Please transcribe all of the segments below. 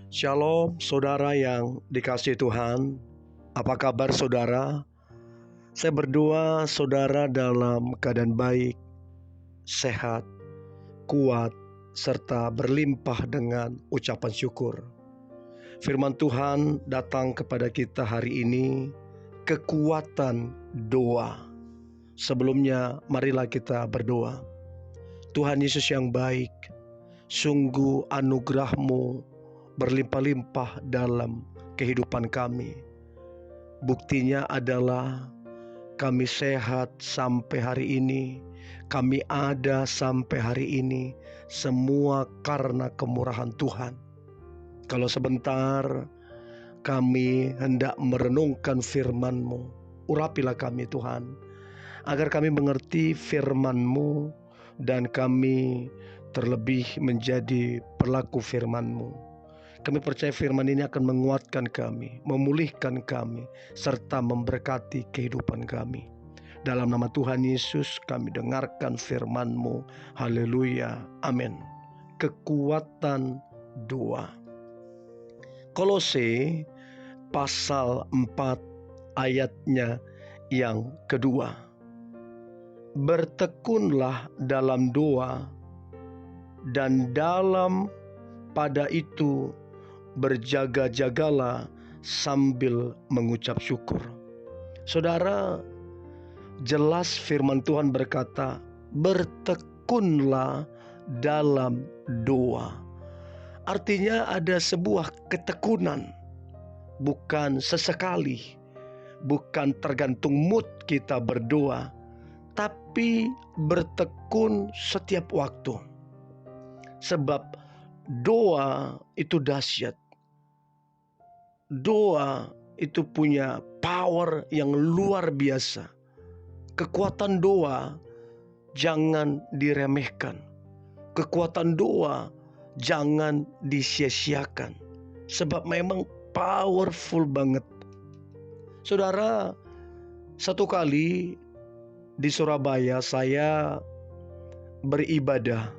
Shalom saudara yang dikasihi Tuhan. Apa kabar saudara? Saya berdoa saudara dalam keadaan baik, sehat, kuat, serta berlimpah dengan ucapan syukur. Firman Tuhan datang kepada kita hari ini, kekuatan doa. Sebelumnya marilah kita berdoa. Tuhan Yesus yang baik, sungguh anugerah-Mu berlimpah-limpah dalam kehidupan kami. Buktinya adalah kami sehat sampai hari ini, kami ada sampai hari ini, semua karena kemurahan Tuhan. Kalau sebentar kami hendak merenungkan firman-Mu, urapilah kami Tuhan, agar kami mengerti firman-Mu dan kami terlebih menjadi pelaku firman-Mu. Kami percaya firman ini akan menguatkan kami, memulihkan kami, serta memberkati kehidupan kami. Dalam nama Tuhan Yesus kami dengarkan firman-Mu. Haleluya. Amin. Kekuatan doa. Kolose pasal 4 ayatnya yang kedua. Bertekunlah dalam doa, dan dalam pada itu berjaga-jagalah sambil mengucap syukur. Saudara, jelas firman Tuhan berkata, bertekunlah dalam doa. Artinya ada sebuah ketekunan, bukan sesekali, bukan tergantung mood kita berdoa, tapi bertekun setiap waktu. Sebab doa itu dahsyat. Doa itu punya power yang luar biasa. Kekuatan doa jangan diremehkan. Kekuatan doa jangan disia-siakan. Sebab memang powerful banget. Saudara, satu kali di Surabaya saya beribadah.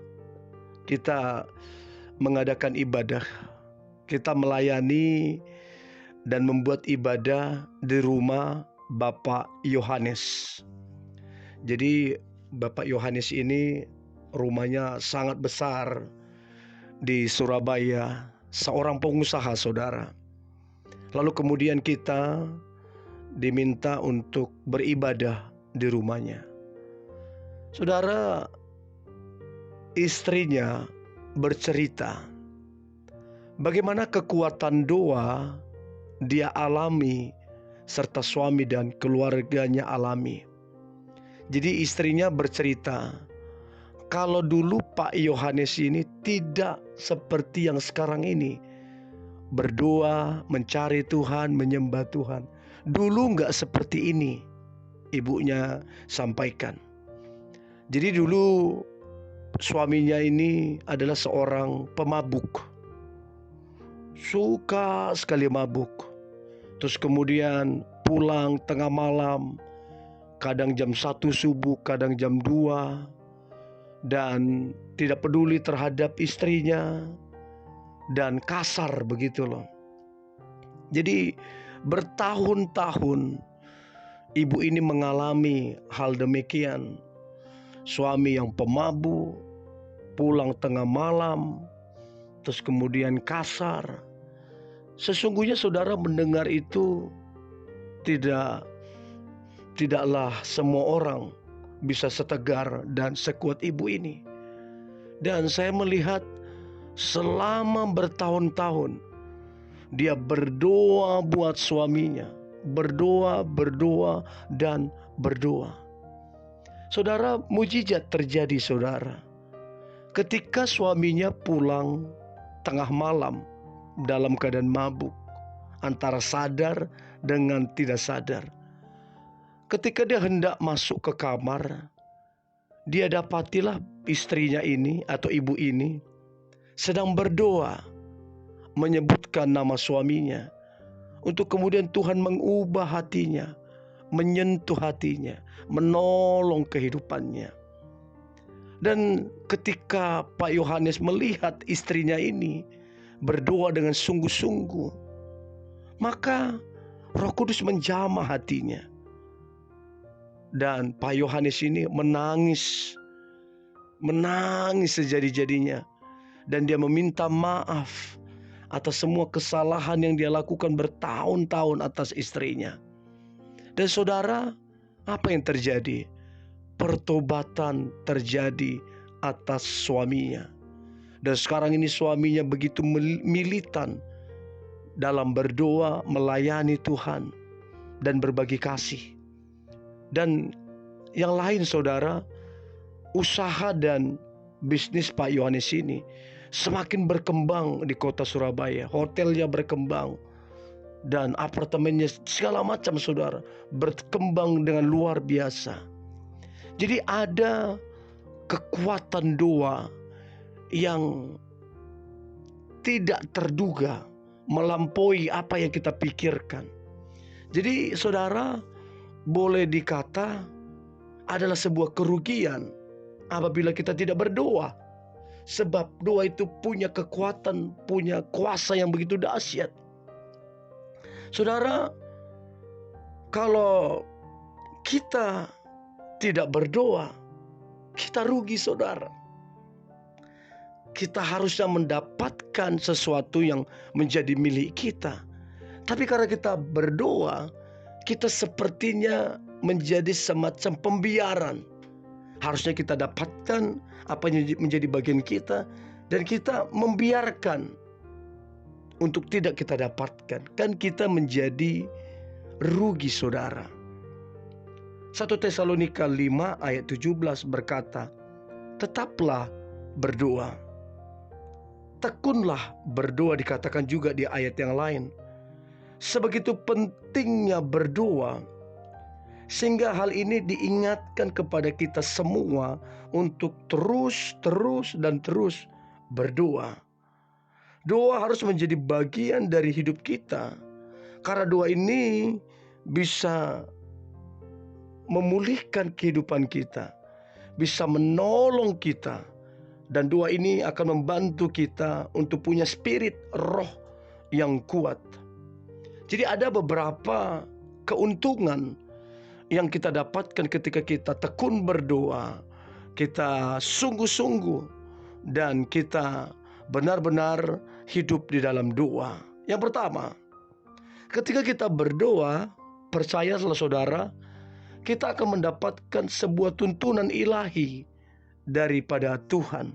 Kita mengadakan ibadah. Kita melayani dan membuat ibadah di rumah Bapak Yohanes. Jadi Bapak Yohanes ini rumahnya sangat besar di Surabaya, seorang pengusaha saudara. Lalu kemudian kita diminta untuk beribadah di rumahnya. Saudara, istrinya bercerita bagaimana kekuatan doa dia alami serta suami dan keluarganya alami. Jadi istrinya bercerita, kalau dulu Pak Yohanes ini tidak seperti yang sekarang ini, berdoa, mencari Tuhan, menyembah Tuhan. Dulu nggak seperti ini, ibunya sampaikan. Jadi dulu suaminya ini adalah seorang pemabuk, suka sekali mabuk. Terus kemudian pulang tengah malam, kadang jam 1 subuh, kadang jam 2, dan tidak peduli terhadap istrinya, dan kasar begitu loh. Jadi bertahun-tahun ibu ini mengalami hal demikian. Suami yang pemabuk, pulang tengah malam, terus kemudian kasar. Sesungguhnya saudara mendengar itu tidaklah semua orang bisa setegar dan sekuat ibu ini. Dan saya melihat selama bertahun-tahun dia berdoa buat suaminya, berdoa, dan berdoa. Saudara, mujizat terjadi saudara. Ketika suaminya pulang tengah malam dalam keadaan mabuk, antara sadar dengan tidak sadar. Ketika dia hendak masuk ke kamar, dia dapatilah istrinya ini atau ibu ini sedang berdoa, menyebutkan nama suaminya, untuk kemudian Tuhan mengubah hatinya, menyentuh hatinya, menolong kehidupannya. Dan ketika Pak Yohanes melihat istrinya ini berdoa dengan sungguh-sungguh, maka Roh Kudus menjamah hatinya. Dan Pak Yohanes ini menangis sejadi-jadinya. Dan dia meminta maaf atas semua kesalahan yang dia lakukan bertahun-tahun atas istrinya. Dan saudara, apa yang terjadi? Pertobatan terjadi atas suaminya. Dan sekarang ini suaminya begitu militan dalam berdoa, melayani Tuhan, dan berbagi kasih. Dan yang lain saudara, usaha dan bisnis Pak Yohanes ini semakin berkembang di kota Surabaya. Hotelnya berkembang dan apartemennya segala macam saudara, berkembang dengan luar biasa. Jadi ada kekuatan doa yang tidak terduga, melampaui apa yang kita pikirkan. Jadi saudara, boleh dikata adalah sebuah kerugian apabila kita tidak berdoa. Sebab doa itu punya kekuatan, punya kuasa yang begitu dahsyat. Saudara, kalau kita tidak berdoa, kita rugi saudara. Kita harusnya mendapatkan sesuatu yang menjadi milik kita. Tapi karena kita berdoa, kita sepertinya menjadi semacam pembiaran. Harusnya kita dapatkan apa yang menjadi bagian kita, dan kita membiarkan untuk tidak kita dapatkan. Kan kita menjadi rugi saudara. 1 Tesalonika 5 ayat 17 berkata, tetaplah berdoa. Tekunlah berdoa dikatakan juga di ayat yang lain. Sebegitu pentingnya berdoa, sehingga hal ini diingatkan kepada kita semua untuk terus berdoa. Doa harus menjadi bagian dari hidup kita, karena doa ini bisa memulihkan kehidupan kita, bisa menolong kita. Dan doa ini akan membantu kita untuk punya spirit roh yang kuat. Jadi ada beberapa keuntungan yang kita dapatkan ketika kita tekun berdoa, kita sungguh-sungguh, dan kita benar-benar hidup di dalam doa. Yang pertama, ketika kita berdoa, percayalah saudara, kita akan mendapatkan sebuah tuntunan ilahi daripada Tuhan.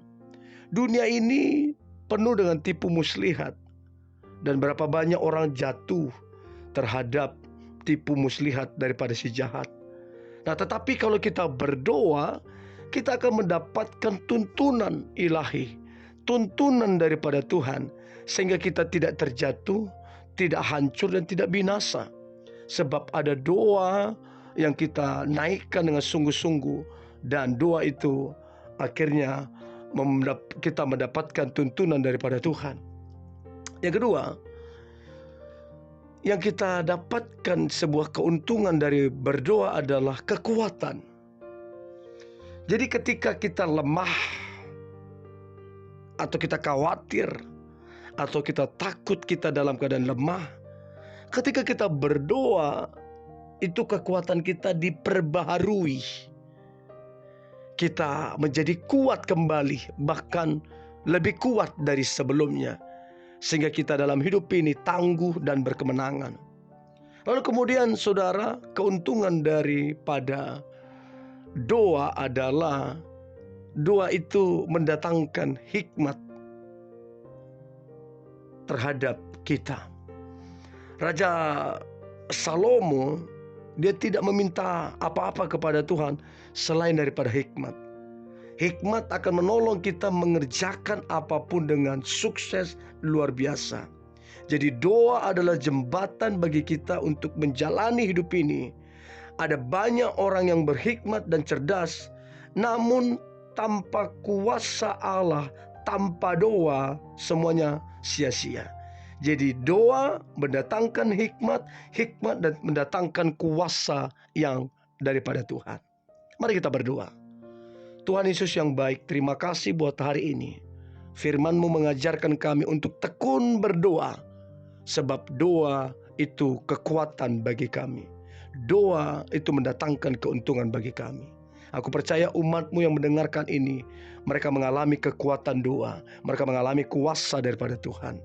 Dunia ini penuh dengan tipu muslihat, dan berapa banyak orang jatuh terhadap tipu muslihat daripada si jahat. Nah, tetapi kalau kita berdoa, kita akan mendapatkan tuntunan ilahi, tuntunan daripada Tuhan, sehingga kita tidak terjatuh, tidak hancur, dan tidak binasa. Sebab ada doa yang kita naikkan dengan sungguh-sungguh, dan doa itu akhirnya kita mendapatkan tuntunan daripada Tuhan. Yang kedua, yang kita dapatkan sebuah keuntungan dari berdoa adalah kekuatan. Jadi ketika kita lemah, atau kita khawatir, atau kita takut kita dalam keadaan lemah, ketika kita berdoa, itu kekuatan kita diperbaharui. Kita menjadi kuat kembali, bahkan lebih kuat dari sebelumnya, sehingga kita dalam hidup ini tangguh dan berkemenangan. Lalu kemudian saudara, keuntungan daripada doa adalah doa itu mendatangkan hikmat terhadap kita. Raja Salomo, dia tidak meminta apa-apa kepada Tuhan selain daripada hikmat. Hikmat akan menolong kita mengerjakan apapun dengan sukses luar biasa. Jadi doa adalah jembatan bagi kita untuk menjalani hidup ini. Ada banyak orang yang berhikmat dan cerdas, namun tanpa kuasa Allah, tanpa doa, semuanya sia-sia. Jadi doa mendatangkan hikmat, hikmat dan mendatangkan kuasa yang daripada Tuhan. Mari kita berdoa. Tuhan Yesus yang baik, terima kasih buat hari ini. Firman-Mu mengajarkan kami untuk tekun berdoa, sebab doa itu kekuatan bagi kami. Doa itu mendatangkan keuntungan bagi kami. Aku percaya umat-Mu yang mendengarkan ini, mereka mengalami kekuatan doa, mereka mengalami kuasa daripada Tuhan.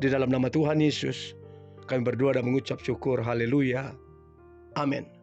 Di dalam nama Tuhan Yesus, kami berdoa dan mengucap syukur. Haleluya. Amin.